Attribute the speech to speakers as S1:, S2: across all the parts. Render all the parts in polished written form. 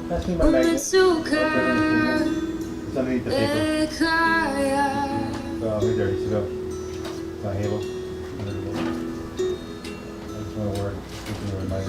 S1: Pass me my magnet. It's underneath the paper. Oh, right there. So go. My halo. There it is. I just want to work. Just want to remind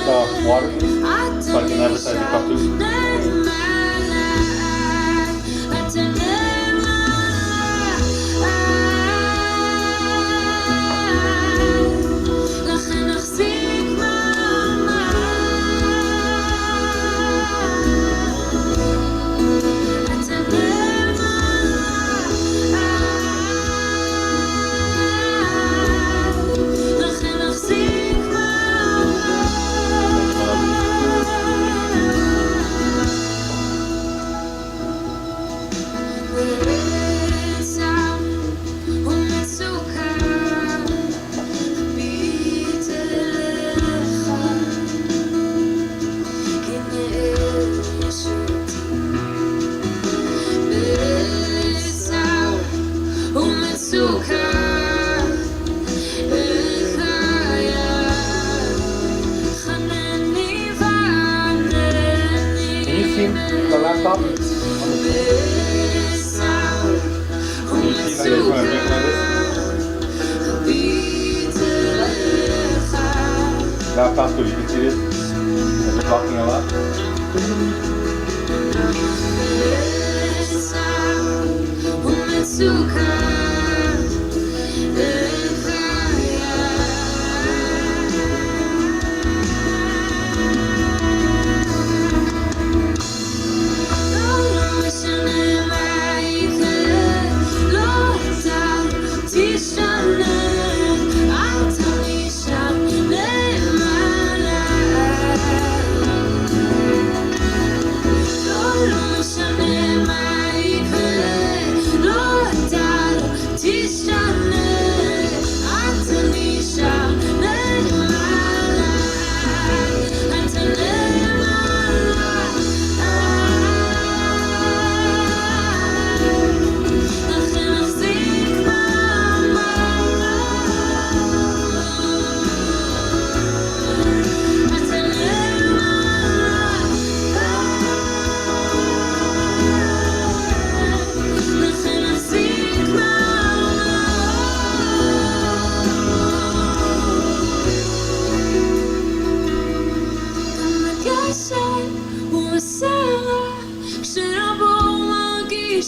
S1: cup with water, please, so I can advertise the cup too. The laptop on the screen. Can you see like this when I'm drinking like this? Laptop, so you can see this as you're talking a lot.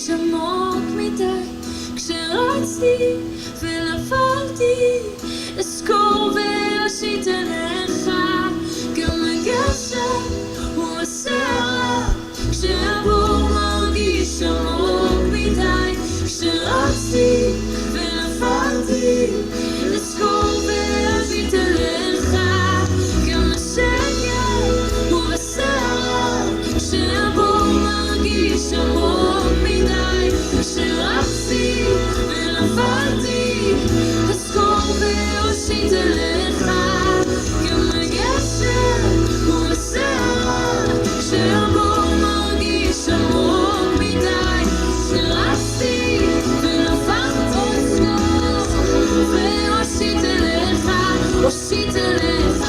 S2: עמוק מדי כשרצתי ונפלתי אזכור ואושיט אליך גם הגשם הוא הסלע כשהבור מרגיש עמוק מדי כשרצתי ונפלתי אזכור ואושיט אליך גם השקט הוא הסלע כשהבור מרגיש עמוק מדי כשרצתי ונפלתי אזכור ואושיט אליך גם הגשם הוא הסלע כשהבור מרגיש עמוק מדי כשרצתי ונפלתי אזכור ואושיט אליך אושיט אליך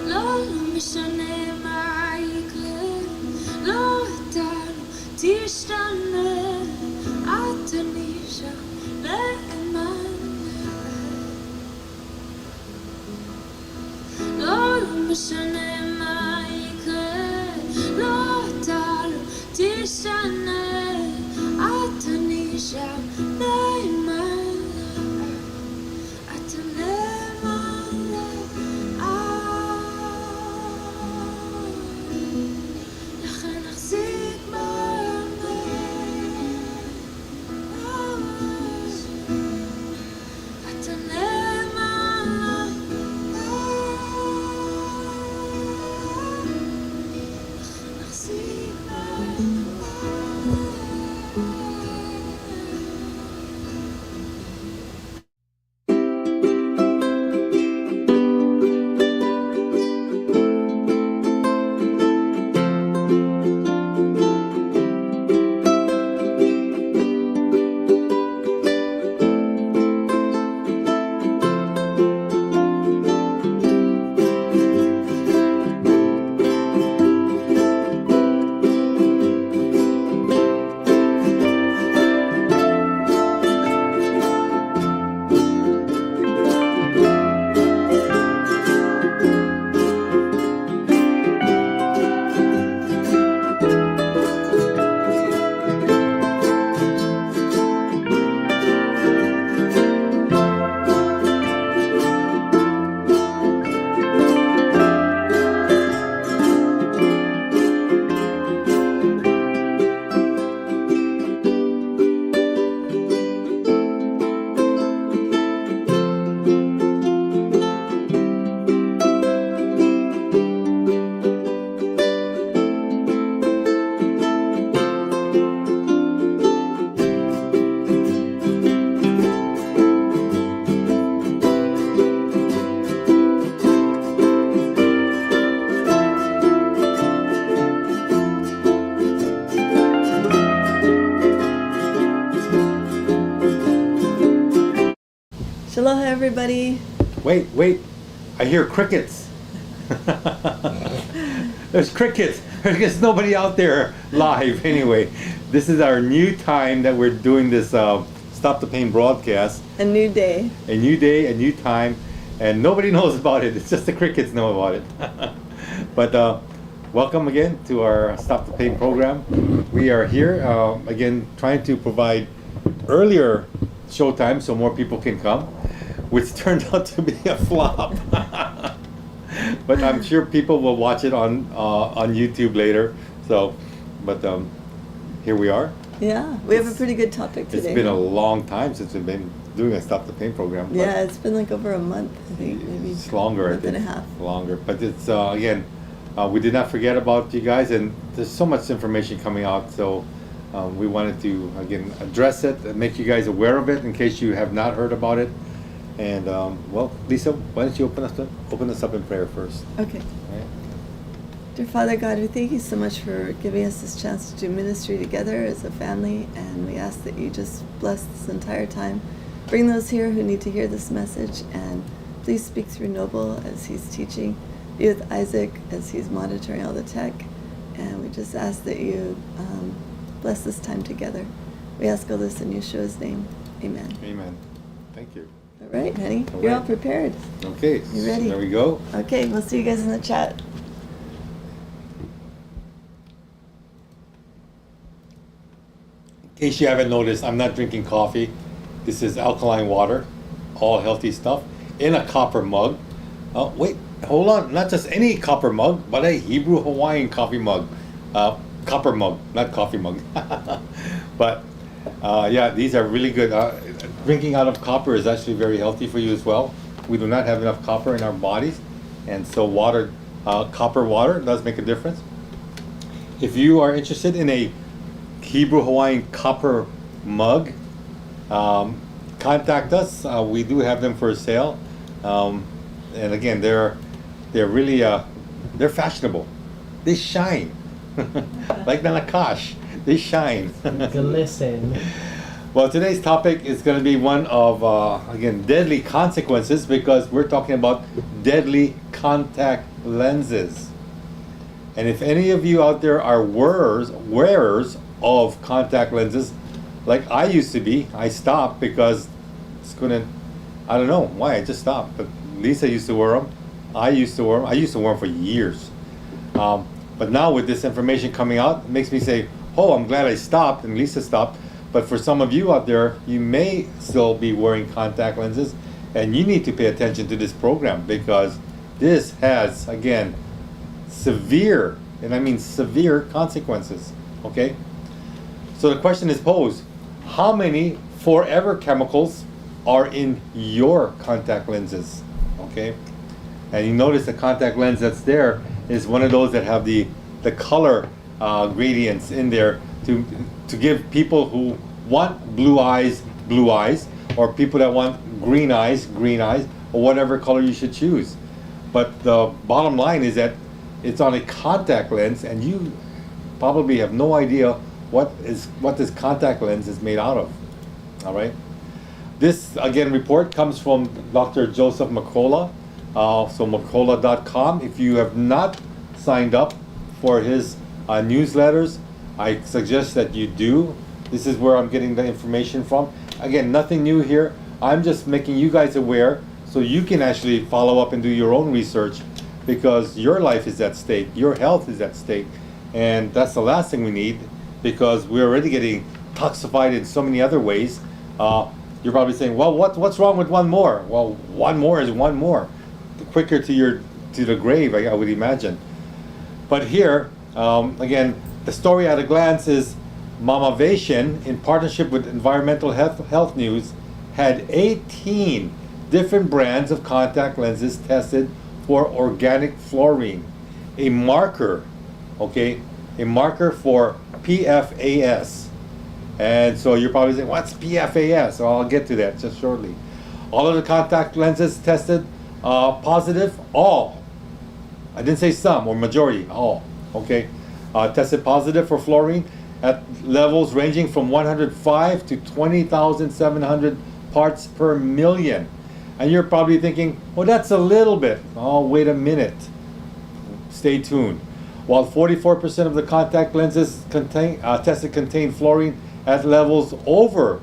S2: לא משנה מה יקרה, לא תשתנה, את תנישה נאמן. לא משנה מה יקרה, לא אתה לא תשתנה, את תנישה נאמן. את נאמן, לכן נחזיק
S3: Aloha, everybody.
S1: Wait. I hear crickets. There's crickets. There's nobody out there live anyway. This is our new time that we're doing this Stop the Pain broadcast.
S3: A new day.
S1: A new day, a new time. And nobody knows about it. It's just the crickets know about it. But welcome again to our Stop the Pain program. We are here again trying to provide earlier showtime so more people can come, which turned out to be a flop. But I'm sure people will watch it on YouTube later. So, but here we are.
S3: Yeah, we have a pretty good topic today.
S1: It's been a long time since we've been doing a Stop the Pain program.
S3: Yeah, it's been like over a month, I think, maybe.
S1: It's longer,
S3: a month and a half.
S1: Longer, but it's again, we did not forget about you guys, and there's so much information coming out. So we wanted to again address it and make you guys aware of it in case you have not heard about it. And well, Lisa, why don't you open us up in prayer first?
S3: Okay.
S1: Right?
S3: Dear Father God, we thank you so much for giving us this chance to do ministry together as a family, and we ask that you just bless this entire time. Bring those here who need to hear this message, and please speak through Noble as he's teaching. Be with Isaac as he's monitoring all the tech, and we just ask that you bless this time together. We ask all this in Yeshua's name. Amen.
S1: Amen. Thank you.
S3: All right, honey.
S1: All
S3: You're
S1: right.
S3: all prepared.
S1: Okay.
S3: You ready?
S1: There we go.
S3: Okay, we'll see you guys in the chat.
S1: In case you haven't noticed, I'm not drinking coffee. This is alkaline water, all healthy stuff, in a copper mug. Wait, hold on. Not just any copper mug, but a Hebrew Hawaiian coffee mug. Copper mug, not coffee mug. But yeah, these are really good. Drinking out of copper is actually very healthy for you as well. We do not have enough copper in our bodies, and so water, copper water does make a difference. If you are interested in a Hebrew Hawaiian copper mug, contact us. We do have them for sale, and again, they're really they're fashionable. They shine like the Nakash. They shine.
S4: Glisten.
S1: Well, today's topic is going to be one of again deadly consequences, because we're talking about deadly contact lenses. And if any of you out there are wearers of contact lenses like I used to be. I stopped because it's couldn't, I don't know why, I just stopped. But Lisa used to wear them. I used to wear them. I used to wear them for years. But now with this information coming out, it makes me say, oh, I'm glad I stopped and Lisa stopped. But for some of you out there, you may still be wearing contact lenses, and you need to pay attention to this program because this has, again, severe, and I mean severe consequences, okay? So the question is posed, how many forever chemicals are in your contact lenses, okay? And you notice the contact lens that's there is one of those that have the color gradients in there to give people who want blue eyes, or people that want green eyes, or whatever color you should choose. But the bottom line is that it's on a contact lens, and you probably have no idea what this contact lens is made out of. All right. This again report comes from Dr. Joseph McCullough, so McCullough.com. If you have not signed up for his newsletters, I suggest that you do. This is where I'm getting the information from. Again, nothing new here. I'm just making you guys aware so you can actually follow up and do your own research, because your life is at stake, your health is at stake, and that's the last thing we need, because we're already getting toxified in so many other ways. You're probably saying, well, what's wrong with one more? Well, one more is one more. The quicker to the grave, I would imagine. But here, again, the story at a glance is Mamavation, in partnership with Environmental Health News, had 18 different brands of contact lenses tested for organic fluorine, a marker, okay, a marker for PFAS. And so you're probably saying, what's PFAS? So I'll get to that just shortly. All of the contact lenses tested positive, all. I didn't say some or majority, all, okay? Tested positive for fluorine at levels ranging from 105 to 20,700 parts per million. And you're probably thinking, well, that's a little bit. Oh, wait a minute. Stay tuned. While 44% of the contact lenses tested contain fluorine at levels over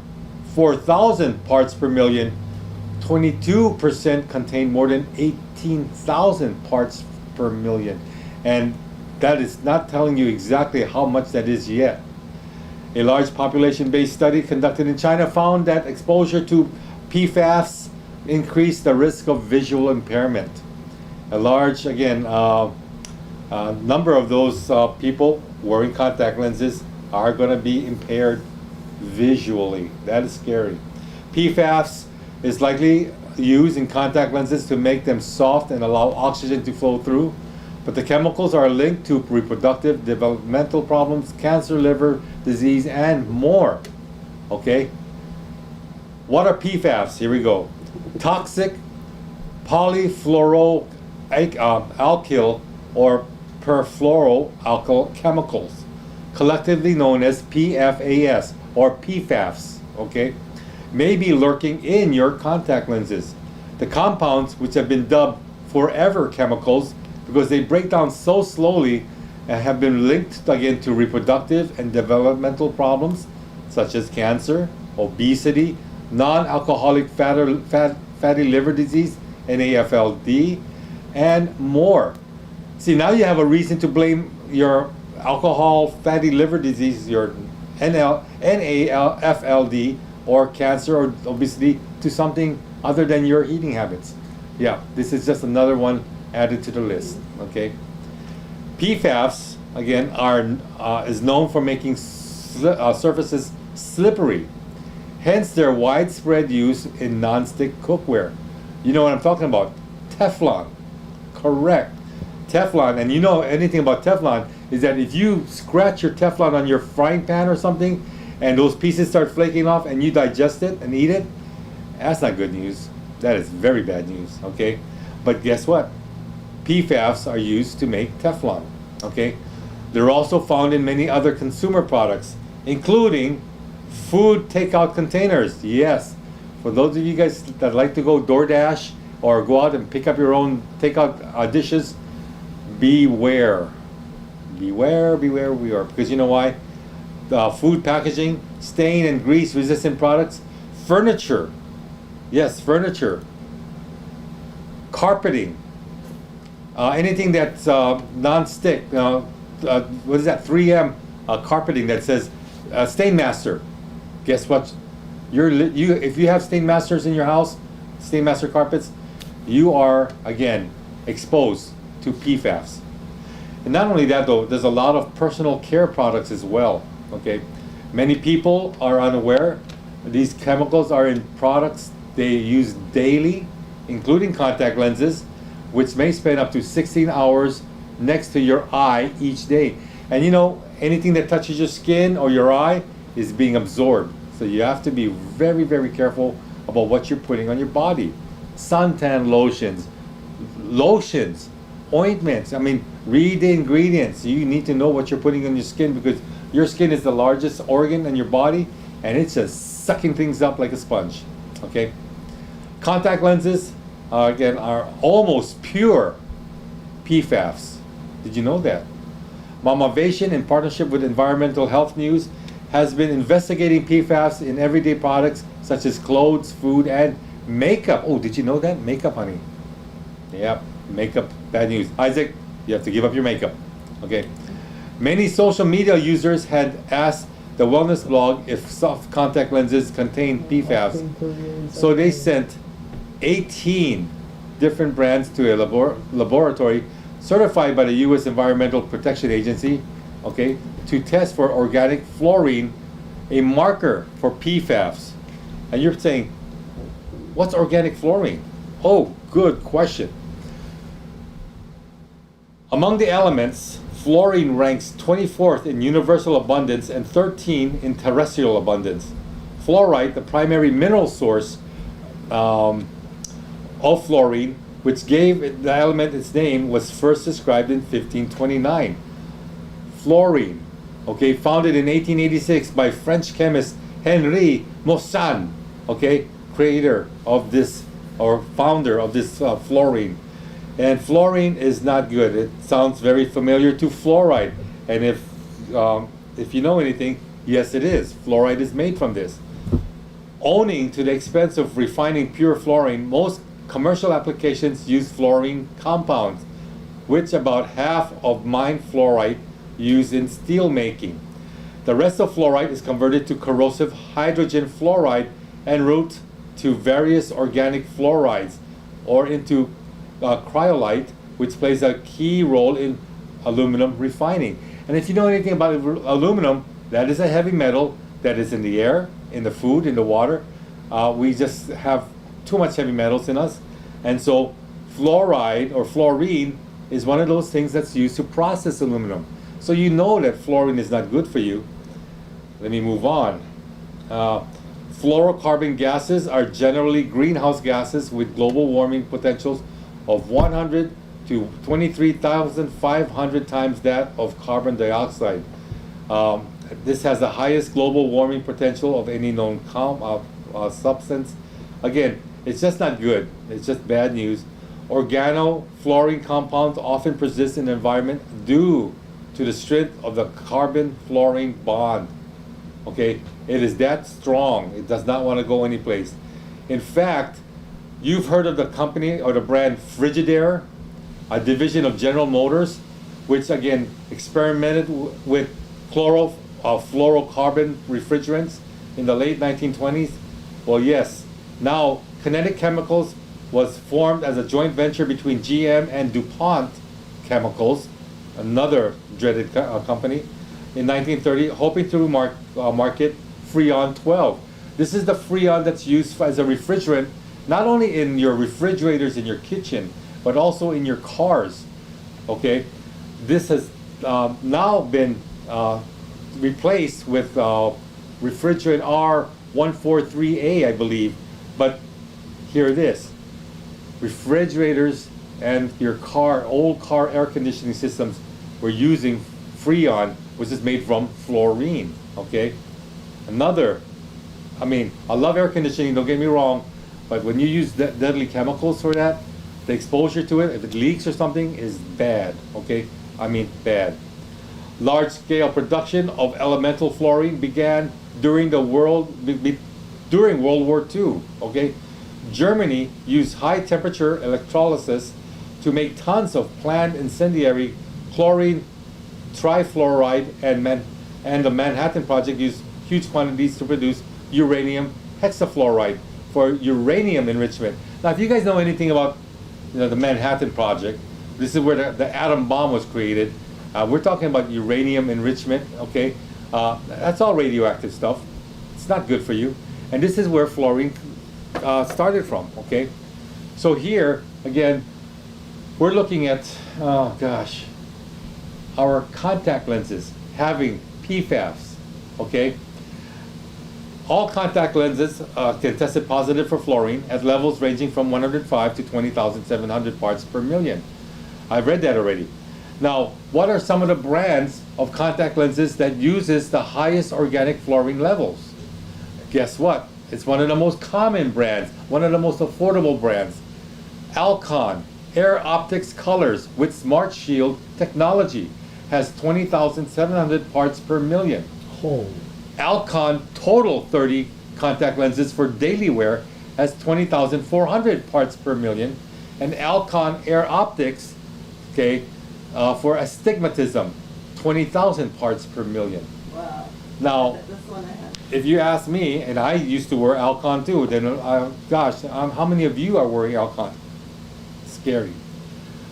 S1: 4,000 parts per million, 22% contain more than 18,000 parts per million. And that is not telling you exactly how much that is yet. A large population-based study conducted in China found that exposure to PFAS increased the risk of visual impairment. A large, again, number of those people wearing contact lenses are going to be impaired visually. That is scary. PFAS is likely used in contact lenses to make them soft and allow oxygen to flow through. But the chemicals are linked to reproductive, developmental problems, cancer, liver disease, and more. Okay? What are PFAS? Here we go. Toxic polyfluoroalkyl or perfluoroalkyl chemicals, collectively known as PFAS or PFAS, okay, may be lurking in your contact lenses. The compounds, which have been dubbed forever chemicals because they break down so slowly, and have been linked again to reproductive and developmental problems such as cancer, obesity, non-alcoholic fatty liver disease, NAFLD, and more. See, now you have a reason to blame your alcohol fatty liver disease, your NAFLD, or cancer or obesity to something other than your eating habits. Yeah, this is just another one added to the list, okay? PFAS, again, is known for making surfaces slippery. Hence their widespread use in non-stick cookware. You know what I'm talking about? Teflon. Correct. Teflon, and you know anything about Teflon is that if you scratch your Teflon on your frying pan or something and those pieces start flaking off and you digest it and eat it, that's not good news. That is very bad news, okay? But guess what? PFAS are used to make Teflon, okay? They're also found in many other consumer products, including food takeout containers. Yes, for those of you guys that like to go DoorDash or go out and pick up your own takeout dishes, beware. Beware, beware, beware. Because you know why? food packaging, stain and grease resistant products, furniture, yes, furniture, carpeting, anything that's non-stick, what is that, 3M carpeting that says Stainmaster. Guess what? If you have Stainmasters in your house, Stainmaster carpets, you are, again, exposed to PFAS. And not only that though, there's a lot of personal care products as well, okay? Many people are unaware these chemicals are in products they use daily, including contact lenses, which may spend up to 16 hours next to your eye each day. And you know, anything that touches your skin or your eye is being absorbed. So you have to be very, very careful about what you're putting on your body. Suntan lotions, ointments. I mean, read the ingredients. You need to know what you're putting on your skin, because your skin is the largest organ in your body and it's just sucking things up like a sponge. Okay? Contact lenses, again, are almost pure PFAS. Did you know that? Mamavation, in partnership with Environmental Health News, has been investigating PFAS in everyday products such as clothes, food, and makeup. Oh, did you know that? Makeup, honey. Yep, makeup, bad news. Isaac, you have to give up your makeup. Okay. Many social media users had asked the wellness blog if soft contact lenses contain PFAS. So they sent 18 different brands to a laboratory certified by the U.S. Environmental Protection Agency, okay, to test for organic fluorine, a marker for PFAS. And you're saying, what's organic fluorine? Oh, good question. Among the elements, fluorine ranks 24th in universal abundance and 13 in terrestrial abundance. Fluorite, the primary mineral source of fluorine, which gave the element its name, was first described in 1529. Fluorine, okay, founded in 1886 by French chemist Henri Moissan, okay, creator of this, or founder of this fluorine. And fluorine is not good. It sounds very familiar to fluoride. And if you know anything, yes it is. Fluoride is made from this. Owing to the expense of refining pure fluorine, most commercial applications use fluorine compounds, which about half of mined fluorite used in steel making. The rest of fluorite is converted to corrosive hydrogen fluoride en route to various organic fluorides, or into cryolite, which plays a key role in aluminum refining. And if you know anything about aluminum, that is a heavy metal that is in the air, in the food, in the water. We just have too much heavy metals in us. And so fluoride or fluorine is one of those things that's used to process aluminum. So you know that fluorine is not good for you. Let me move on. Fluorocarbon gases are generally greenhouse gases with global warming potentials of 100 to 23,500 times that of carbon dioxide. This has the highest global warming potential of any known substance. Again, it's just not good. It's just bad news. Organofluorine compounds often persist in the environment due to the strength of the carbon-fluorine bond. Okay, it is that strong. It does not want to go anyplace. In fact, you've heard of the company or the brand Frigidaire, a division of General Motors, which again experimented with fluorocarbon refrigerants in the late 1920s. Well, yes, now Kinetic Chemicals was formed as a joint venture between GM and DuPont Chemicals, another dreaded company, in 1930, hoping to market Freon 12. This is the Freon that's used as a refrigerant, not only in your refrigerators in your kitchen, but also in your cars. Okay, this has now been replaced with refrigerant R143A, I believe. But here it is. Refrigerators and your car, old car air conditioning systems were using Freon, which is made from fluorine. Okay, another. I mean, I love air conditioning. Don't get me wrong, but when you use deadly chemicals for that, the exposure to it, if it leaks or something, is bad. Okay, I mean bad. Large-scale production of elemental fluorine began during during World War II. Okay, Germany used high-temperature electrolysis to make tons of planned incendiary chlorine trifluoride, and the Manhattan Project used huge quantities to produce uranium hexafluoride for uranium enrichment. Now, if you guys know anything about the Manhattan Project, this is where the atom bomb was created. We're talking about uranium enrichment, okay? That's all radioactive stuff. It's not good for you. And this is where fluorine started from, okay? So here, again, we're looking at, oh gosh, our contact lenses having PFAS, okay? All contact lenses can test positive for fluorine at levels ranging from 105 to 20,700 parts per million. I've read that already. Now, what are some of the brands of contact lenses that uses the highest organic fluorine levels? Guess what? It's one of the most common brands, one of the most affordable brands. Alcon Air Optics Colors with Smart Shield technology has 20,700 parts per million.
S4: Oh.
S1: Alcon Total 30 contact lenses for daily wear has 20,400 parts per million. And Alcon Air Optics, okay, for astigmatism, 20,000 parts per million.
S3: Wow.
S1: Now,
S3: This one I have.
S1: if you ask me, and I used to wear Alcon too, then gosh, how many of you are wearing Alcon? Scary.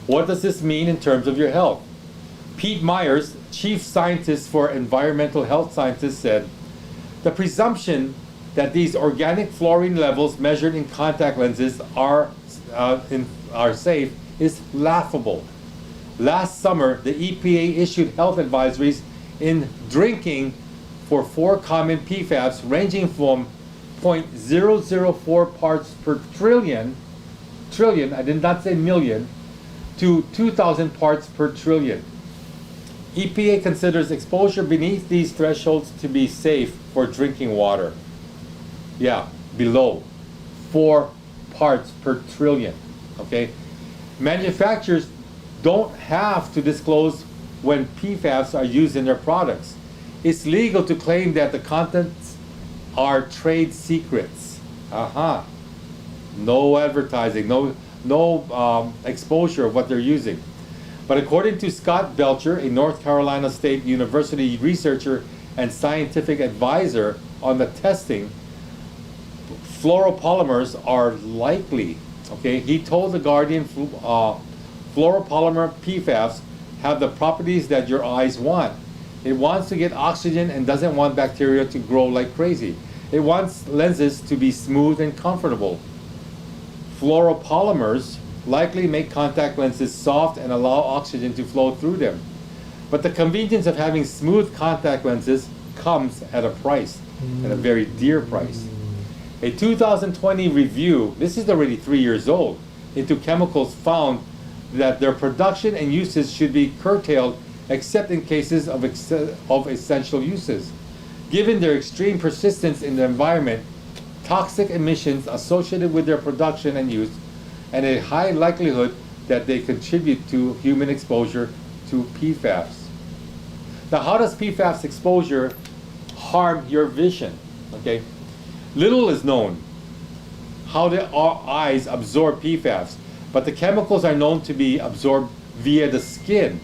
S1: What does this mean in terms of your health? Pete Myers, chief scientist for environmental health scientists, said, the presumption that these organic fluorine levels measured in contact lenses are safe is laughable. Last summer, the EPA issued health advisories in drinking for 4 common PFAS ranging from 0.004 parts per trillion, I did not say million, to 2,000 parts per trillion. EPA considers exposure beneath these thresholds to be safe for drinking water. Yeah, below 4 parts per trillion, okay? Manufacturers don't have to disclose when PFAS are used in their products. It's legal to claim that the contents are trade secrets. No advertising, no exposure of what they're using. But according to Scott Belcher, a North Carolina State University researcher and scientific advisor on the testing, fluoropolymers are likely, okay? He told The Guardian fluoropolymer PFAS have the properties that your eyes want. It wants to get oxygen and doesn't want bacteria to grow like crazy. It wants lenses to be smooth and comfortable. Fluoropolymers likely make contact lenses soft and allow oxygen to flow through them. But the convenience of having smooth contact lenses comes at a price, at a very dear price. A 2020 review, this is already 3 years old, into chemicals found that their production and uses should be curtailed except in cases of essential uses. Given their extreme persistence in the environment, toxic emissions associated with their production and use, and a high likelihood that they contribute to human exposure to PFAS. Now, how does PFAS exposure harm your vision? Okay, little is known how our eyes absorb PFAS, but the chemicals are known to be absorbed via the skin,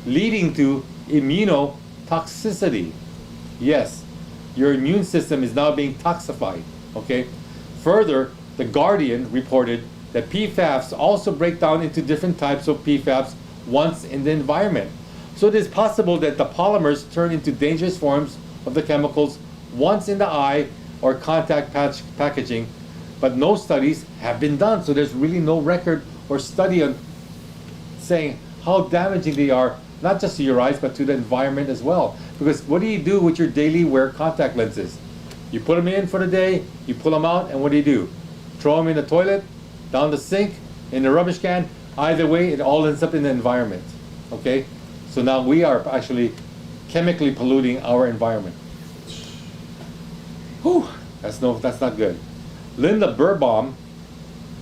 S1: leading to immunotoxicity. Yes, your immune system is now being toxified, okay? Further, The Guardian reported that PFAS also break down into different types of PFAS once in the environment. So it is possible that the polymers turn into dangerous forms of the chemicals once in the eye or contact packaging, but no studies have been done. So there's really no record or study on saying how damaging they are, not just to your eyes, but to the environment as well. Because what do you do with your daily wear contact lenses? You put them in for the day, you pull them out, and what do? Throw them in the toilet, down the sink, in the rubbish can. Either way, it all ends up in the environment, okay? So now we are actually chemically polluting our environment. Whew, that's not good. Linda Birbaum,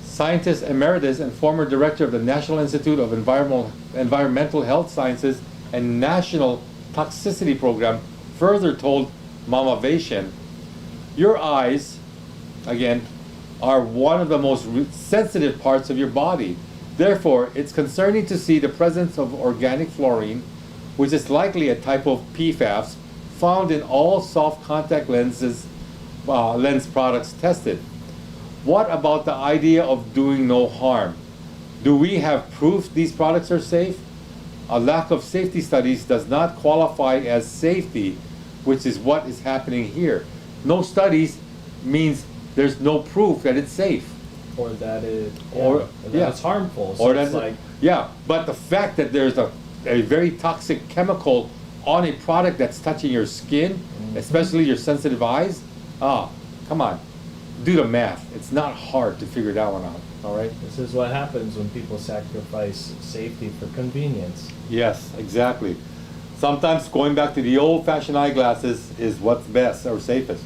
S1: scientist emeritus and former director of the National Institute of Environmental Health Sciences and National toxicity program further told Mamavation, your eyes, again, are one of the most sensitive parts of your body. Therefore, it's concerning to see the presence of organic fluorine, which is likely a type of PFAS, found in all soft contact lenses, lens products tested. What about the idea of doing no harm? Do we have proof these products are safe? A lack of safety studies does not qualify as safety, which is what is happening here. No studies means there's no proof that it's safe.
S4: Or that it,
S1: Or-
S4: or that
S1: yeah.
S4: it's harmful. So
S1: Or
S4: it's
S1: that,
S4: like,
S1: yeah, but the fact that there's a very toxic chemical on a product that's touching your skin, especially your sensitive eyes, come on, do the math. It's not hard to figure that one out, all right?
S4: this is what happens when people sacrifice safety for convenience.
S1: Yes, exactly. Sometimes going back to the old-fashioned eyeglasses is what's best or safest.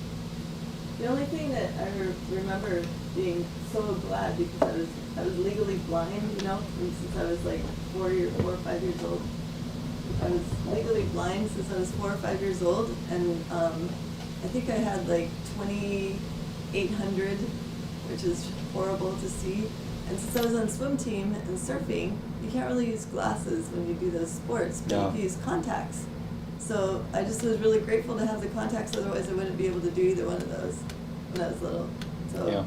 S3: The only thing that I remember being so glad because I was legally blind, you know, since I was like 4 or 5 years old. I was legally blind since I was 4 or 5 years old, and I think I had like 2800, which is horrible to see. And since I was on swim team and surfing, you can't really use glasses when you do those sports, but
S1: Yeah.
S3: you can use contacts. So I just was really grateful to have the contacts, otherwise I wouldn't be able to do either one of those when I was little. So
S1: Yeah.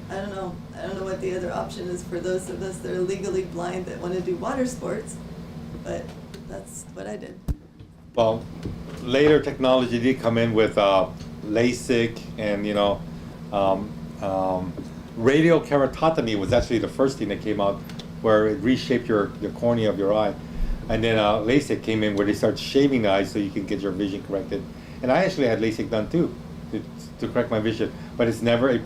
S3: I don't know. I don't know what the other option is for those of us that are legally blind that want to do water sports, but that's what I did.
S1: Well, later technology did come in with LASIK and, radiokeratotomy was actually the first thing that came out where it reshaped the cornea of your eye. And then LASIK came in where they start shaving the eyes so you can get your vision corrected. And I actually had LASIK done too to correct my vision, but it's never a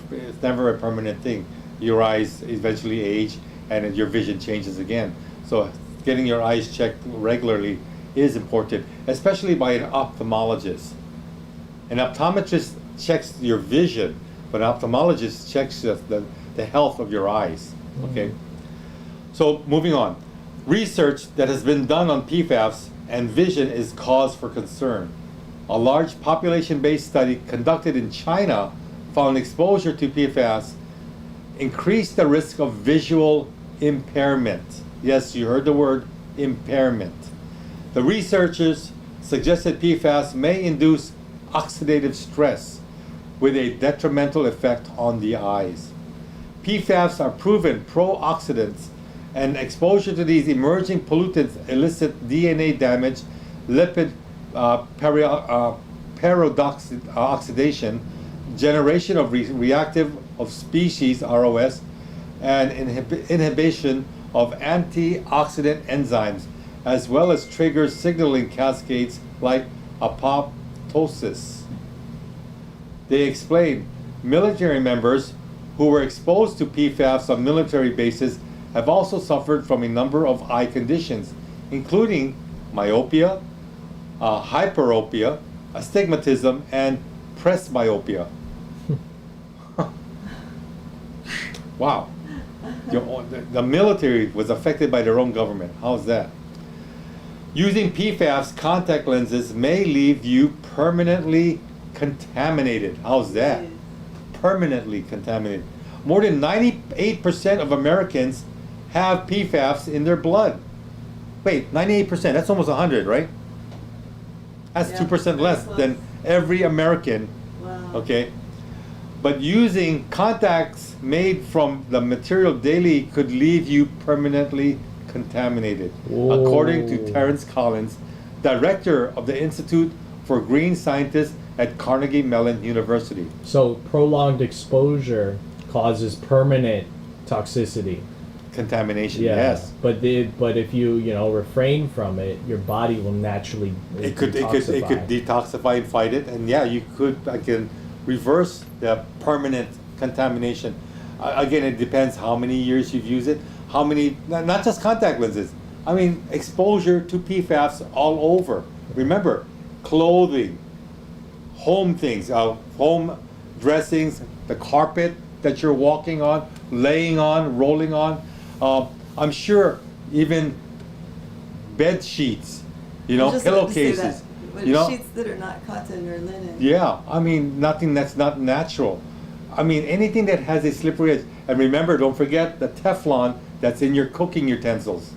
S1: permanent thing. Your eyes eventually age and your vision changes again. So getting your eyes checked regularly is important, especially by an ophthalmologist. An optometrist checks your vision, but an ophthalmologist checks the health of your eyes. Okay. So moving on, research that has been done on PFAS and vision is cause for concern. A large population-based study conducted in China found exposure to PFAS increased the risk of visual impairment. Yes, you heard the word impairment. The researchers suggested PFAS may induce oxidative stress with a detrimental effect on the eyes. PFAS are proven pro-oxidants, and exposure to these emerging pollutants elicit DNA damage, lipid peroxidation, generation of reactive of species (ROS), and inhibition of antioxidant enzymes, as well as triggers signaling cascades like apoptosis. They explain military members who were exposed to PFAS on military bases have also suffered from a number of eye conditions, including myopia, hyperopia, astigmatism, and presbyopia. Wow. The military was affected by their own government. How's that? Using PFAS contact lenses may leave you permanently contaminated. How's that? Permanently contaminated. More than 98% of Americans have PFAS in their blood. Wait, 98%, that's almost 100, right? That's
S3: Yeah,
S1: 2%
S3: very
S1: less
S3: close.
S1: than every American,
S3: Wow.
S1: okay? But using contacts made from the material daily could leave you permanently contaminated, according to
S4: Whoa.
S1: Terence Collins, director of the Institute for Green Scientists at Carnegie Mellon University.
S4: So prolonged exposure causes permanent toxicity.
S1: Contamination,
S4: Yeah.
S1: yes.
S4: But if you refrain from it, your body will naturally
S1: It could
S4: detoxify.
S1: detoxify and fight it, and yeah, you could reverse the permanent contamination. Again, it depends how many years you've used it, how many, not just contact lenses. I mean, exposure to PFAS all over. Remember, clothing, home things, home dressings, the carpet that you're walking on, laying on, rolling on. I'm sure even bed sheets You know,
S3: I'm just about to say
S1: pillowcases.
S3: that. With
S1: You know,
S3: sheets that are not cotton or linen.
S1: yeah. I mean, nothing that's not natural. I mean, anything that has a slippery edge. And remember, don't forget the Teflon that's in your cooking utensils.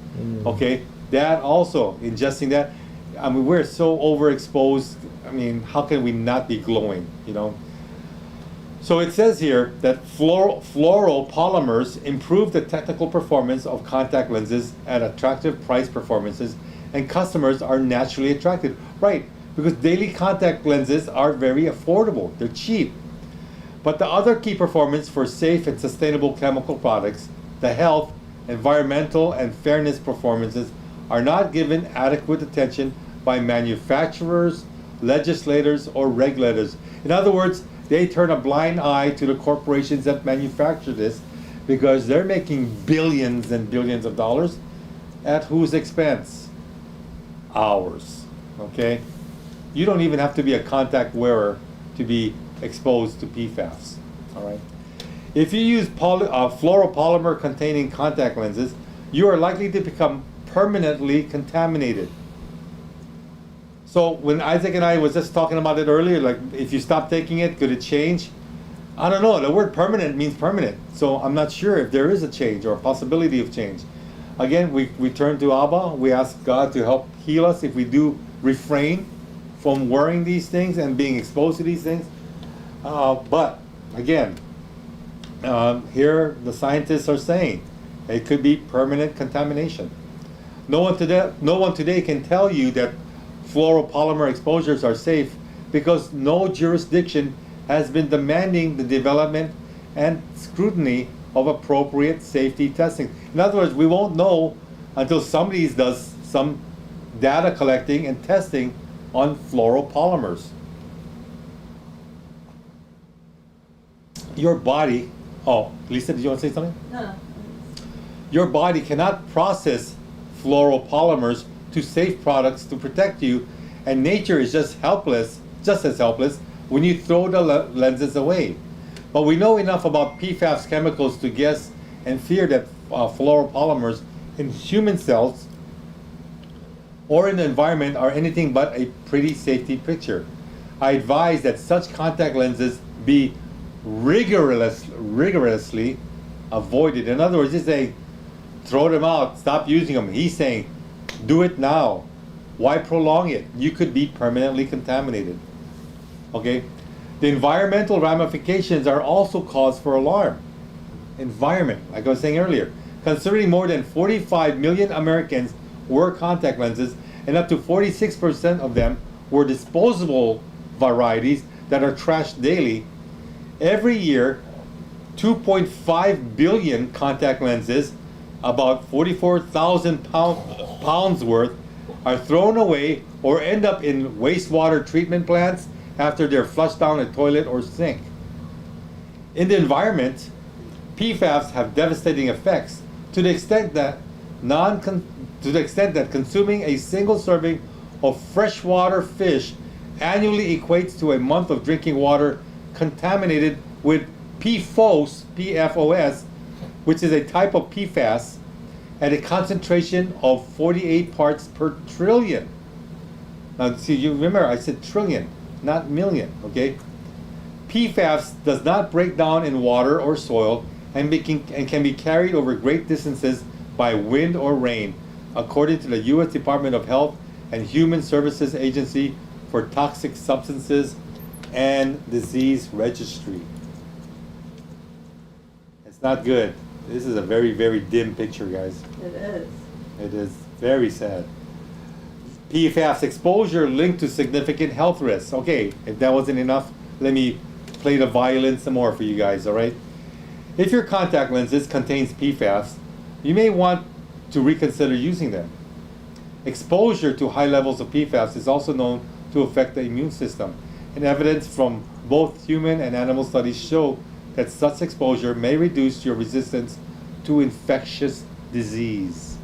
S1: Okay, that also ingesting that. I mean, we're so overexposed. I mean, how can we not be glowing? You know. So it says here that fluoropolymers improve the technical performance of contact lenses at attractive price performances, and customers are naturally attracted. Right, because daily contact lenses are very affordable. They're cheap. But the other key performance for safe and sustainable chemical products, the health, environmental, and fairness performances, are not given adequate attention by manufacturers, legislators, or regulators. In other words, they turn a blind eye to the corporations that manufacture this because they're making billions and billions of dollars at whose expense? Ours. Okay? You don't even have to be a contact wearer to be exposed to PFAS. All right? If you use fluoropolymer containing contact lenses, you are likely to become permanently contaminated. So when Isaac and I was just talking about it earlier, like if you stop taking it, could it change? I don't know. The word permanent means permanent. So I'm not sure if there is a change or a possibility of change. Again, we turn to Abba. We ask God to help heal us if we do refrain from wearing these things and being exposed to these things. But again, here the scientists are saying it could be permanent contamination. No one today can tell you that fluoropolymer exposures are safe because no jurisdiction has been demanding the development and scrutiny of appropriate safety testing. In other words, we won't know until somebody does some data collecting and testing on fluoropolymers. Your body, oh, Lisa, did you want to say something?
S3: No.
S1: Your body cannot process fluoropolymers to safe products to protect you, and nature is just as helpless when you throw the lenses away. But we know enough about PFAS chemicals to guess and fear that fluoropolymers in human cells or in the environment are anything but a pretty safety picture. I advise that such contact lenses be rigorously avoided. In other words, he's saying, throw them out, stop using them. He's saying, do it now. Why prolong it? You could be permanently contaminated. Okay? The environmental ramifications are also cause for alarm. Environment, like I was saying earlier. Considering more than 45 million Americans wear contact lenses, and up to 46% of them were disposable varieties that are trashed daily, every year, 2.5 billion contact lenses, about 44,000 pounds worth, are thrown away or end up in wastewater treatment plants after they're flushed down a toilet or sink. In the environment, PFAS have devastating effects to the extent that consuming a single serving of freshwater fish annually equates to a month of drinking water contaminated with PFOS, PFOS, which is a type of PFAS, at a concentration of 48 parts per trillion. Now, see, you remember I said trillion, not million, okay? PFAS does not break down in water or soil and can be carried over great distances by wind or rain, according to the U.S. Department of Health and Human Services Agency for Toxic Substances and Disease Registry. It's not good. This is a very, very dim picture, guys.
S3: It is.
S1: It is very sad. PFAS exposure linked to significant health risks. Okay, if that wasn't enough, let me play the violin some more for you guys, all right? If your contact lenses contains PFAS, you may want to reconsider using them. Exposure to high levels of PFAS is also known to affect the immune system, and evidence from both human and animal studies show that such exposure may reduce your resistance to infectious disease.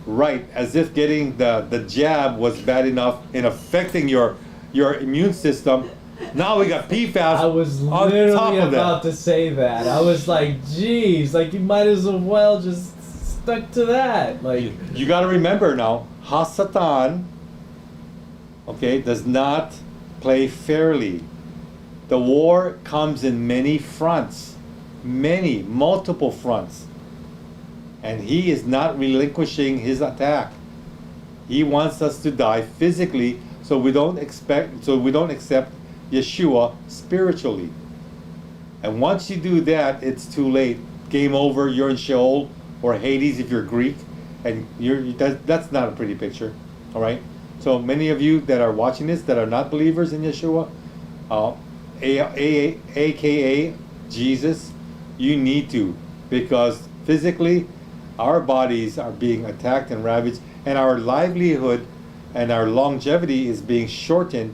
S1: Right, as if getting the jab was bad enough in affecting your immune system. Now we got PFAS
S4: I was
S1: on top
S4: literally
S1: of
S4: about
S1: that.
S4: to say that. I was like, geez, like you might as well just stuck to that. Like,
S1: You got to remember now Hasatan, okay, does not play fairly. The war comes in many fronts, multiple fronts. And he is not relinquishing his attack. He wants us to die physically so we don't accept Yeshua spiritually. And once you do that, it's too late. Game over, you're in Sheol or Hades if you're Greek, and that's not a pretty picture. All right? So many of you that are watching this that are not believers in Yeshua, aka Jesus, you need to, because physically our bodies are being attacked and ravaged, and our livelihood and our longevity is being shortened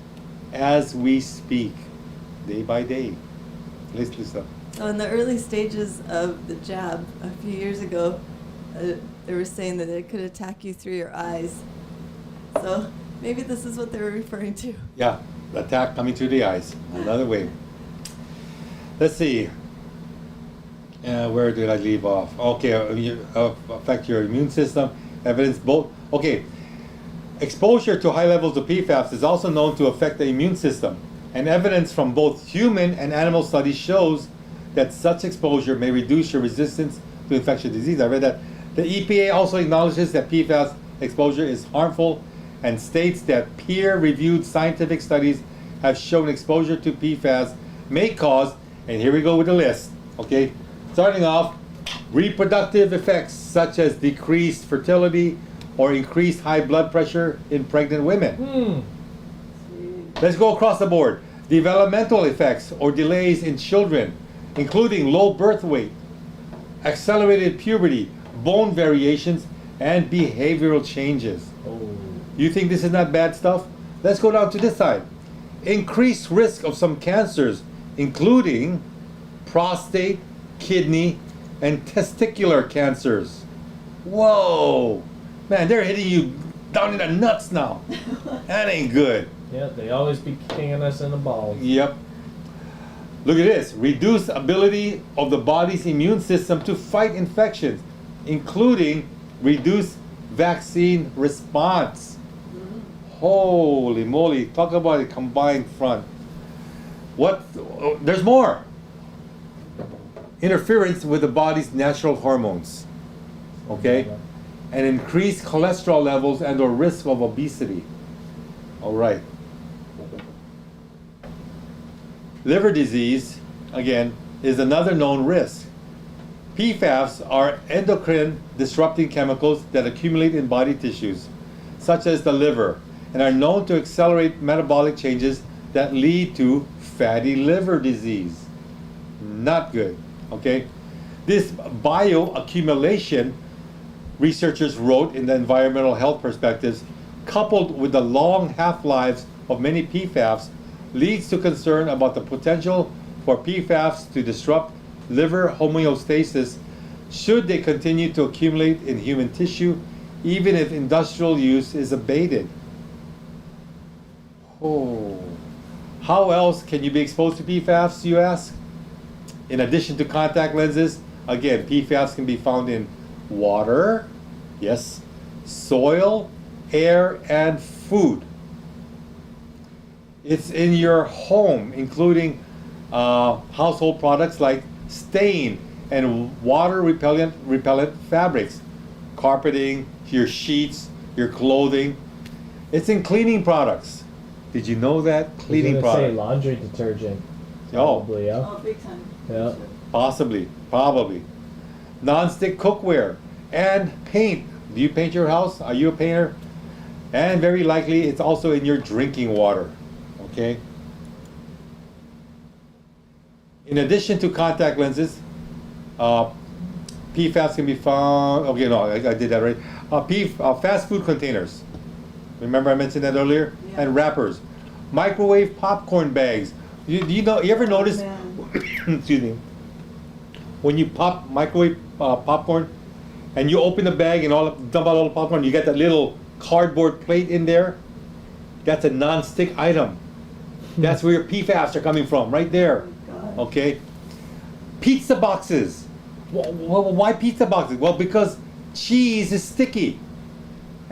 S1: as we speak, day by day. Lisa.
S3: So in the early stages of the jab a few years ago, they were saying that it could attack you through your eyes. So maybe this is what they were referring to.
S1: Yeah, attack coming through the eyes. Another way. Let's see. Where did I leave off? Okay, affect your immune system. Evidence both. Okay, exposure to high levels of PFAS is also known to affect the immune system. And evidence from both human and animal studies shows that such exposure may reduce your resistance to infectious disease. I read that. The EPA also acknowledges that PFAS exposure is harmful and states that peer-reviewed scientific studies have shown exposure to PFAS may cause, and here we go with the list, okay? Starting off, reproductive effects such as decreased fertility or increased high blood pressure in pregnant women. Let's go across the board. Developmental effects or delays in children, including low birth weight, accelerated puberty, bone variations, and behavioral changes.
S4: Oh.
S1: You think this is not bad stuff? Let's go down to this side. Increased risk of some cancers, including prostate, kidney, and testicular cancers. Whoa! Man, they're hitting you down in the nuts now. That ain't good.
S4: Yeah, they always be kicking us in the balls.
S1: Yep. Look at this. Reduced ability of the body's immune system to fight infections, including reduced vaccine response. Holy moly. Talk about a combined front. What? There's more. Interference with the body's natural hormones. Okay? And increased cholesterol levels and or risk of obesity. All right. Liver disease, again, is another known risk. PFAS are endocrine disrupting chemicals that accumulate in body tissues, such as the liver, and are known to accelerate metabolic changes that lead to fatty liver disease. Not good, okay? This bioaccumulation, researchers wrote in the Environmental Health Perspectives, coupled with the long half-lives of many PFAS, leads to concern about the potential for PFAS to disrupt liver homeostasis should they continue to accumulate in human tissue, even if industrial use is abated. Oh, how else can you be exposed to PFAS, you ask? In addition to contact lenses, again, PFAS can be found in water, yes, soil, air, and food. It's in your home, including household products like stain and water repellent fabrics, carpeting, your sheets, your clothing. It's in cleaning products. Did you know that? Cleaning
S4: I was gonna say
S1: products.
S4: laundry detergent.
S1: Oh.
S4: Probably, yeah.
S3: Oh, big time.
S4: Yeah.
S1: Possibly, probably. Non-stick cookware and paint. Do you paint your house? Are you a painter? And very likely it's also in your drinking water. Okay? In addition to contact lenses, PFAS can be found. Okay, no, I did that right. Fast food containers. Remember I mentioned that earlier?
S3: Yeah.
S1: And wrappers. Microwave popcorn bags. You ever notice?
S3: Man.
S1: Excuse me. When you pop microwave popcorn, and you open the bag and dump out all the popcorn, you get that little cardboard plate in there. That's a non-stick item. That's where your PFAS are coming from, right there.
S3: God.
S1: Okay. Pizza boxes. Why pizza boxes? Well, because cheese is sticky.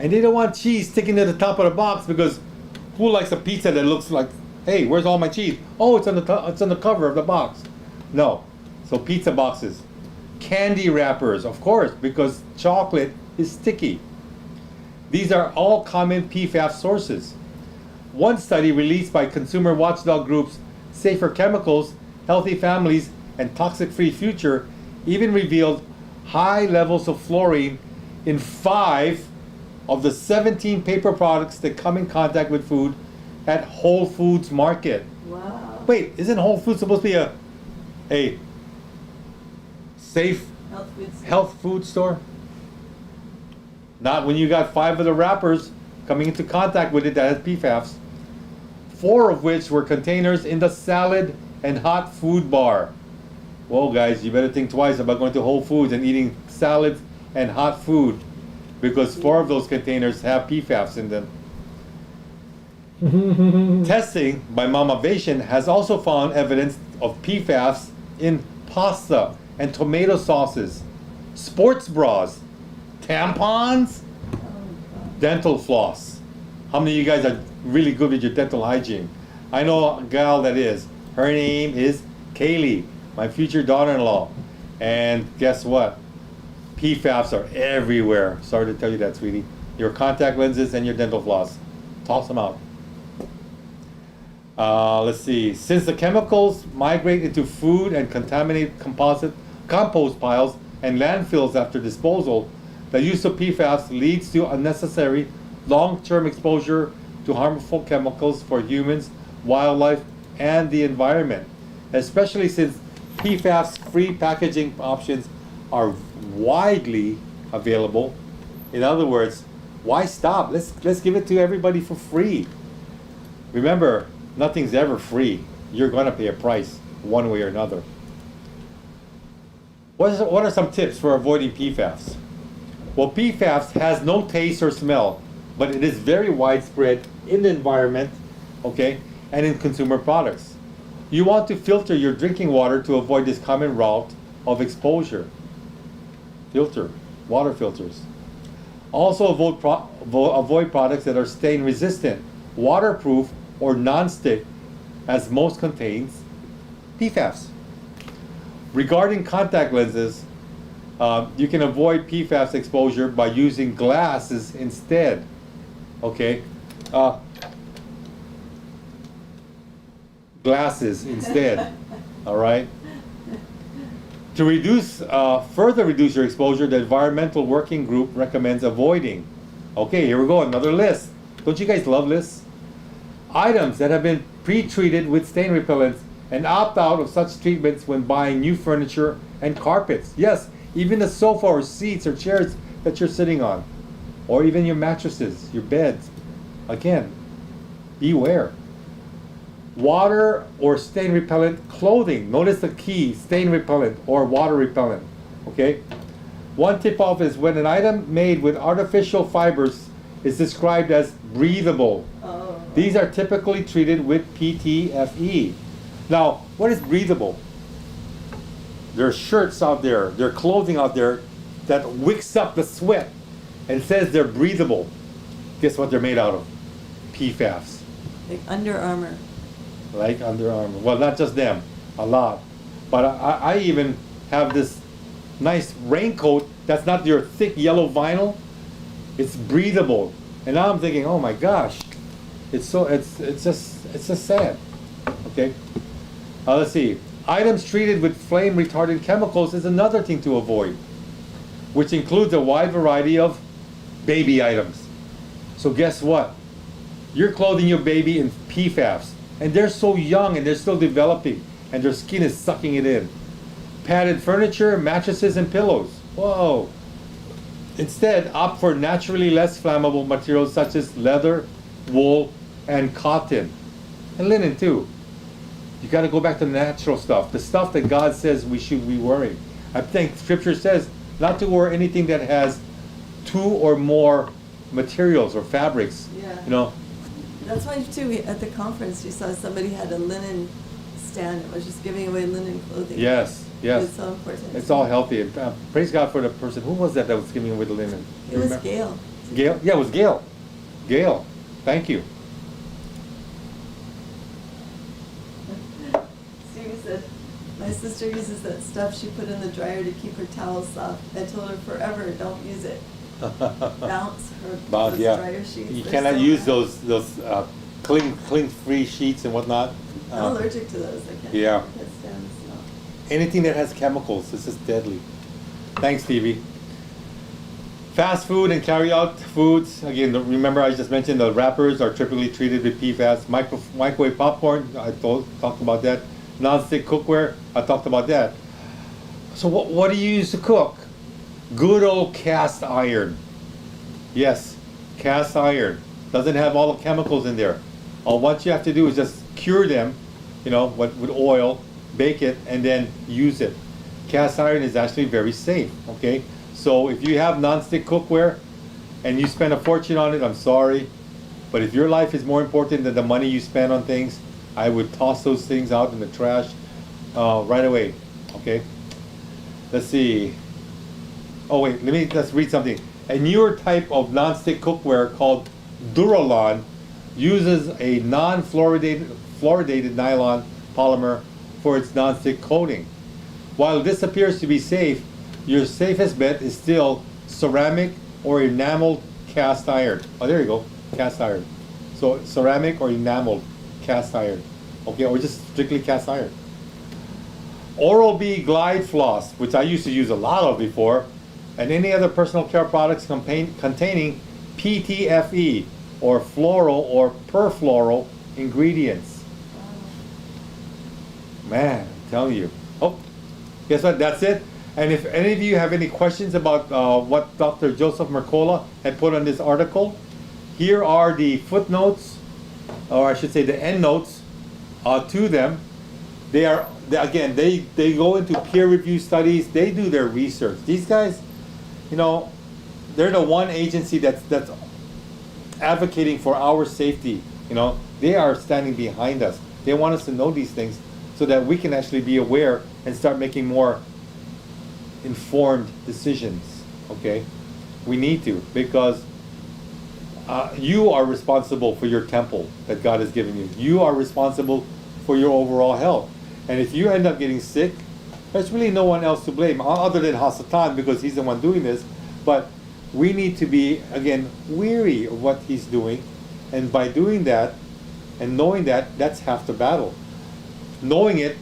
S1: And they don't want cheese sticking to the top of the box because who likes a pizza that looks like, hey, where's all my cheese? Oh, it's on it's on the cover of the box. No. So pizza boxes. Candy wrappers, of course, because chocolate is sticky. These are all common PFAS sources. One study released by consumer watchdog groups Safer Chemicals, Healthy Families, and Toxic Free Future even revealed high levels of fluorine in 5 of the 17 paper products that come in contact with food at Whole Foods Market.
S3: Wow.
S1: Wait, isn't Whole Foods supposed to be a safe health food store? Not when you got 5 of the wrappers coming into contact with it that has PFAS. 4 of which were containers in the salad and hot food bar. Whoa, guys, you better think twice about going to Whole Foods and eating salads and hot food, because 4 of those containers have PFAS in them. Testing by Mamavation has also found evidence of PFAS in pasta and tomato sauces, sports bras, tampons, dental floss. How many of you guys are really good with your dental hygiene? I know a gal that is. Her name is Kaylee, my future daughter-in-law. And guess what? PFAS are everywhere. Sorry to tell you that, sweetie. Your contact lenses and your dental floss. Toss them out. Let's see. Since the chemicals migrate into food and contaminate compost piles and landfills after disposal, the use of PFAS leads to unnecessary long-term exposure to harmful chemicals for humans, wildlife, and the environment, especially since PFAS-free packaging options are widely available. In other words, why stop? Let's give it to everybody for free. Remember, nothing's ever free. You're going to pay a price one way or another. What are some tips for avoiding PFAS? Well, PFAS has no taste or smell, but it is very widespread in the environment, okay, and in consumer products. You want to filter your drinking water to avoid this common route of exposure. Filter, water filters. Also avoid products that are stain resistant, waterproof, or non-stick, as most contains PFAS. Regarding contact lenses, you can avoid PFAS exposure by using glasses instead. Okay, glasses instead. All right. To further reduce your exposure, the Environmental Working Group recommends avoiding. Okay, here we go, another list. Don't you guys love lists? Items that have been pre-treated with stain repellents, and opt out of such treatments when buying new furniture and carpets. Yes, even the sofa or seats or chairs that you're sitting on, or even your mattresses, your beds. Again, beware. Water or stain repellent clothing. Notice the key, stain repellent or water repellent. Okay? One tip off is when an item made with artificial fibers is described as breathable.
S3: Oh.
S1: These are typically treated with PTFE. Now, what is breathable? There are shirts out there, there are clothing out there that wicks up the sweat and says they're breathable. Guess what they're made out of? PFAS.
S3: Like Under Armour.
S1: Like Under Armour. Well, not just them, a lot. But I even have this nice raincoat that's not your thick yellow vinyl. It's breathable. And now I'm thinking, oh my gosh, it's just sad. Okay. Let's see. Items treated with flame retardant chemicals is another thing to avoid, which includes a wide variety of baby items. So guess what? You're clothing your baby in PFAS, and they're so young and they're still developing, and their skin is sucking it in. Padded furniture, mattresses, and pillows. Whoa. Instead, opt for naturally less flammable materials such as leather, wool, and cotton. And linen too. You got to go back to the natural stuff, the stuff that God says we should be wearing. I think Scripture says not to wear anything that has 2 or more materials or fabrics.
S3: Yeah.
S1: You know.
S3: That's why too, at the conference, you saw somebody had a linen stand that was just giving away linen clothing.
S1: Yes, yes.
S3: It's so important.
S1: It's all healthy. And, praise God for the person. Who was that was giving away the linen?
S3: It was Gail.
S1: Gail? Yeah, it was Gail. Gail, thank you.
S3: Stevie said, my sister uses that stuff she put in the dryer to keep her towels soft. I told her forever, don't use it. Bounce her
S1: But
S3: those
S1: yeah,
S3: dryer sheets.
S1: you
S3: they're
S1: cannot
S3: so
S1: use
S3: bad.
S1: those cling-free sheets and whatnot.
S3: I'm allergic to those. I can't,
S1: Yeah.
S3: I can't stand the smell.
S1: Anything that has chemicals is just deadly. Thanks, Stevie. Fast food and carry-out foods. Again, remember I just mentioned the wrappers are typically treated with PFAS. Microwave popcorn, talked about that. Non-stick cookware, I talked about that. So what do you use to cook? Good old cast iron. Yes, cast iron. Doesn't have all the chemicals in there. All what you have to do is just cure them, with oil, bake it, and then use it. Cast iron is actually very safe, okay? So if you have non-stick cookware and you spend a fortune on it, I'm sorry. But if your life is more important than the money you spend on things, I would toss those things out in the trash right away, okay? Let's see. Oh wait, let's read something. A newer type of non-stick cookware called Duralon uses a non-fluoridated nylon polymer for its non-stick coating. While this appears to be safe, your safest bet is still ceramic or enameled cast iron. Oh, there you go, cast iron. So ceramic or enameled cast iron, okay, or just strictly cast iron. Oral-B Glide Floss, which I used to use a lot of before, and any other personal care products containing PTFE or fluoro or perfluoro ingredients. Man, I'm telling you. Oh, guess what? That's it. And if any of you have any questions about what Dr. Joseph Mercola had put on this article, here are the footnotes, or I should say the endnotes to them. They go into peer review studies. They do their research. These guys, they're the one agency that's advocating for our safety. They are standing behind us. They want us to know these things so that we can actually be aware and start making more informed decisions. Okay, we need to, because you are responsible for your temple that God has given you. You are responsible for your overall health. And if you end up getting sick, there's really no one else to blame other than Hasatan, because he's the one doing this. But we need to be, again, weary of what he's doing. And by doing that and knowing that, that's half the battle. Knowing it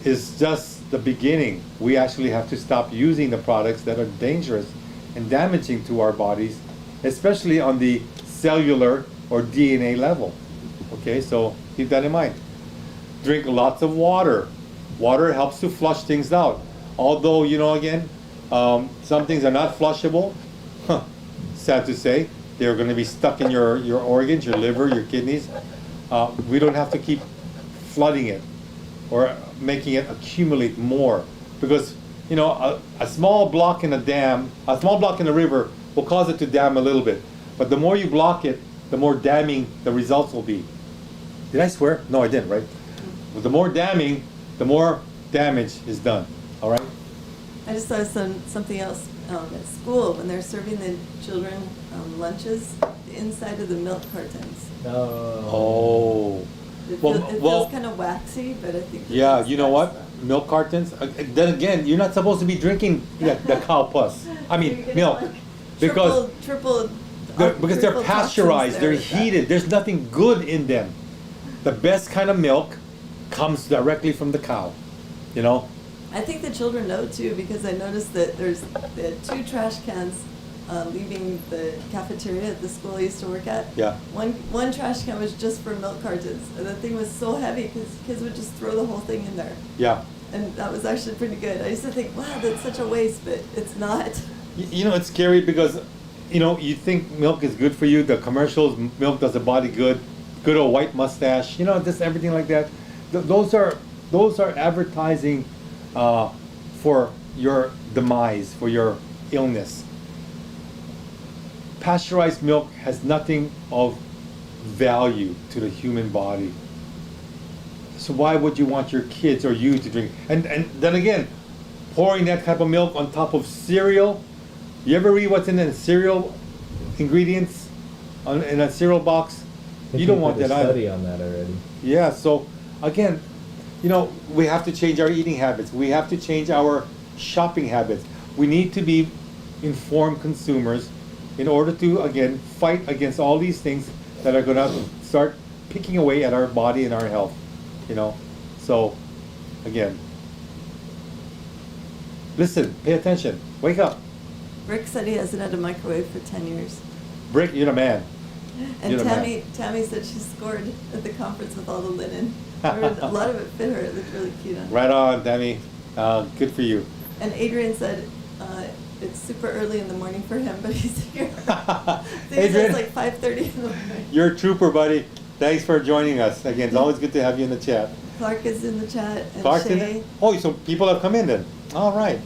S1: is just the beginning. We actually have to stop using the products that are dangerous and damaging to our bodies, especially on the cellular or DNA level. Okay, so keep that in mind. Drink lots of water. Water helps to flush things out. Although, some things are not flushable. Sad to say, they're going to be stuck in your organs, your liver, your kidneys. We don't have to keep flooding it or making it accumulate more, because a small block in a dam, a small block in a river will cause it to dam a little bit. But the more you block it, the more damming the results will be. Did I swear? No, I didn't, right? But the more damming, the more damage is done. All right?
S3: I just saw something else at school when they're serving the children lunches, the inside of the milk cartons.
S1: Oh.
S3: It
S1: Well,
S3: feels kind of waxy, but I think.
S1: Yeah, you know what? Milk cartons. Then again, you're not supposed to be drinking the cow pus. I mean, milk, because
S3: triple.
S1: because they're
S3: triple
S1: pasteurized.
S3: toxins
S1: They're
S3: there with that.
S1: heated. There's nothing good in them. The best kind of milk comes directly from the cow.
S3: I think the children know too, because I noticed that there's the 2 trash cans leaving the cafeteria at the school I used to work at.
S1: Yeah.
S3: One trash can was just for milk cartons, and the thing was so heavy because kids would just throw the whole thing in there.
S1: Yeah.
S3: And that was actually pretty good. I used to think, wow, that's such a waste, but it's not.
S1: It's scary because, you think milk is good for you. The commercials, milk does the body good. Good old white mustache. Just everything like that. Those are advertising for your demise, for your illness. Pasteurized milk has nothing of value to the human body. So why would you want your kids or you to drink? And then again, pouring that type of milk on top of cereal. You ever read what's in the cereal? ingredients in a cereal box.
S4: I think
S1: You don't
S4: we
S1: want
S4: did
S1: that
S4: a
S1: either.
S4: study on that already.
S1: Yeah, so again, we have to change our eating habits. We have to change our shopping habits. We need to be informed consumers in order to, again, fight against all these things that are going to start picking away at our body and our health. So again, listen, pay attention, wake up.
S3: Rick said he hasn't had a microwave for 10 years.
S1: Brick, you're the man.
S3: And
S1: You're the
S3: Tammy said she scored at the conference with all the linen. A lot of it fit her. It looked really cute on her.
S1: Right on, Tammy. Good for you.
S3: And Adrian said it's super early in the morning for him, but he's here. So he said
S1: Adrian?
S3: it's like 5:30 in the morning.
S1: You're a trooper, buddy. Thanks for joining us. Again, it's always good to have you in the chat.
S3: Clark is in the chat, and
S1: Clark's in
S3: Shay.
S1: there? Oh, so people have come in then. All right.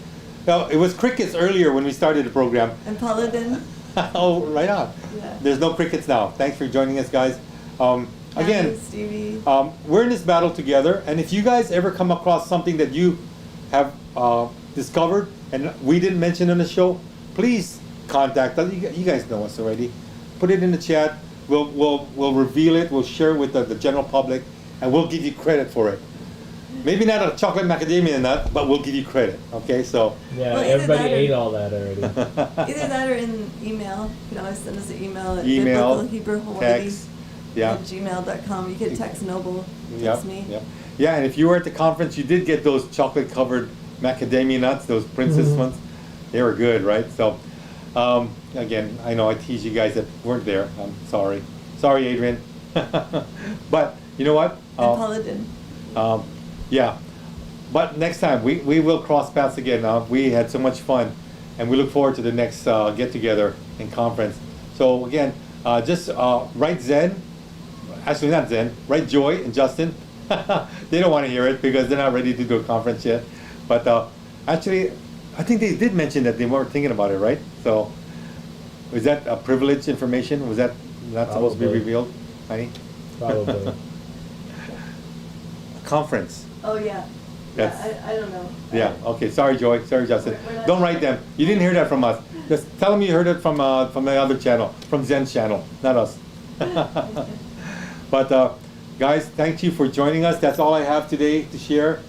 S1: Now, it was crickets earlier when we started the program.
S3: And Paladin.
S1: Oh, right on.
S3: Yeah.
S1: There's no crickets now. Thanks for joining us, guys.
S3: Tammy,
S1: Again,
S3: Stevie.
S1: we're in this battle together, and if you guys ever come across something that you have discovered and we didn't mention on the show, please contact us. You guys know us already. Put it in the chat. We'll reveal it. We'll share it with the general public, and we'll give you credit for it. Maybe not a chocolate macadamia nut, but we'll give you credit. Okay, so
S4: Yeah,
S3: Well, either
S4: everybody
S3: that or-
S4: ate all that already.
S3: Either that or in email. You can always send us an email at
S1: Email,
S3: biblicalhebrewhawaii
S1: text, yeah.
S3: at gmail.com. You can text Noble,
S1: Yep,
S3: text me.
S1: yep. Yeah, and if you were at the conference, you did get those chocolate-covered macadamia nuts, those Princess
S4: Mhm.
S1: ones. They were good, right? So, again, I know I tease you guys that weren't there. I'm sorry. Sorry, Adrian. But you know what?
S3: And Paladin.
S1: Yeah. But next time, we will cross paths again. We had so much fun, and we look forward to the next get-together and conference. So again, just write Zen. Actually, not Zen. Write Joy and Justin. They don't want to hear it because they're not ready to do a conference yet. But actually, I think they did mention that they weren't thinking about it, right? So, was that privileged information? Was that not supposed to be
S4: Probably.
S1: revealed, honey?
S4: Probably.
S1: Conference.
S3: Oh, yeah.
S1: Yes.
S3: Yeah, I don't know.
S1: Yeah. Okay. Sorry, Joy. Sorry, Justin.
S3: We're not-
S1: Don't write them. You didn't hear that from us. Just tell them you heard it from the other channel, from Zen's channel, not us. But guys, thank you for joining us. That's all I have today to share.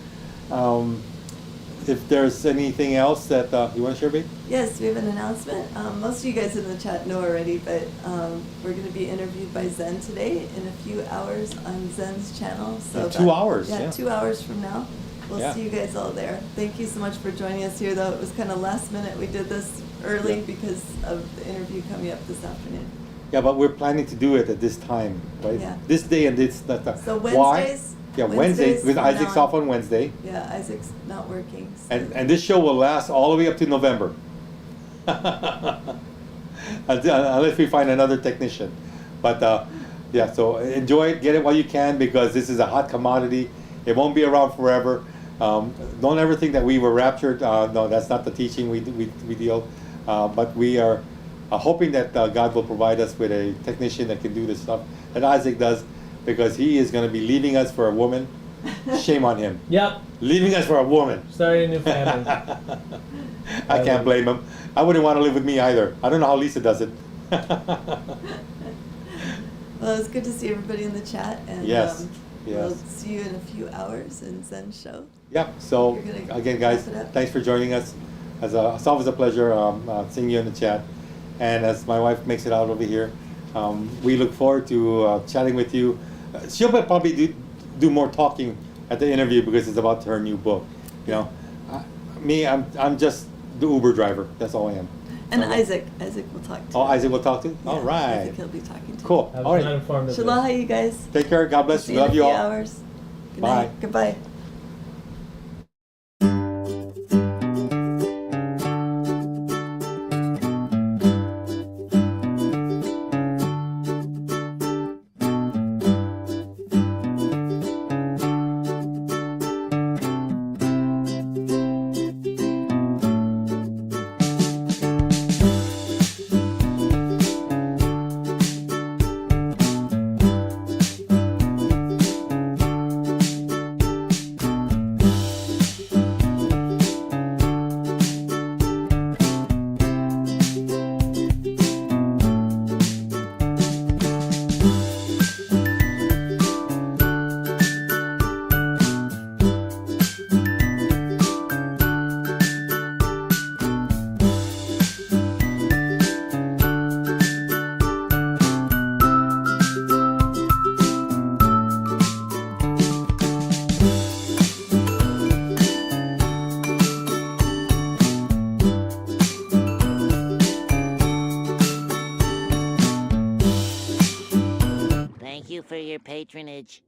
S1: If there's anything else that you want to share, babe?
S3: Yes, we have an announcement. Most of you guys in the chat know already, but we're going to be interviewed by Zen today in a few hours on Zen's channel. So
S1: In 2 hours,
S3: Yeah,
S1: yeah.
S3: 2 hours from now. We'll
S1: Yeah.
S3: see you guys all there. Thank you so much for joining us here, though. It was kind of last minute. We did this early
S1: Yeah.
S3: because of the interview coming up this afternoon.
S1: Yeah, but we're planning to do it at this time, right?
S3: Yeah.
S1: This day and this. That.
S3: So
S1: Why?
S3: Wednesdays.
S1: Yeah, Wednesday, because
S3: from
S1: Isaac's
S3: now
S1: off on Wednesday.
S3: Yeah, Isaac's not working. So.
S1: And this show will last all the way up to November. Unless we find another technician. But yeah, so enjoy it, get it while you can, because this is a hot commodity. It won't be around forever. Don't ever think that we were raptured. No, that's not the teaching we deal. But we are hoping that God will provide us with a technician that can do the stuff that Isaac does, because he is going to be leaving us for a woman. Shame on him.
S4: Yep.
S1: Leaving us for a woman.
S4: Starting a new family.
S1: I can't blame him. I wouldn't want to live with me either. I don't know how Lisa does it.
S3: Well, it's good to see everybody in the chat, and
S1: Yes,
S3: we'll
S1: yes.
S3: see you in a few hours in Zen's show.
S1: Yeah, so
S3: You're gonna
S1: again, guys,
S3: wrap it up?
S1: thanks for joining us. It's always a pleasure seeing you in the chat. And as my wife makes it out over here, we look forward to chatting with you. She'll probably do more talking at the interview because it's about her new book. You know, I'm just the Uber driver. That's all I am.
S3: And
S1: Okay.
S3: Isaac will talk to
S1: Oh,
S3: you.
S1: Isaac will talk to you?
S3: Yeah,
S1: All right.
S3: Isaac he'll be talking to you.
S1: Cool.
S4: I was
S1: All
S4: not
S1: right.
S4: informed of this.
S3: Shalaha, you guys.
S1: Take care. God bless
S3: See
S1: you.
S3: you in
S1: Love
S3: a
S1: you
S3: few
S1: all.
S3: hours. Good
S1: Bye.
S3: night. Goodbye.
S5: your patronage.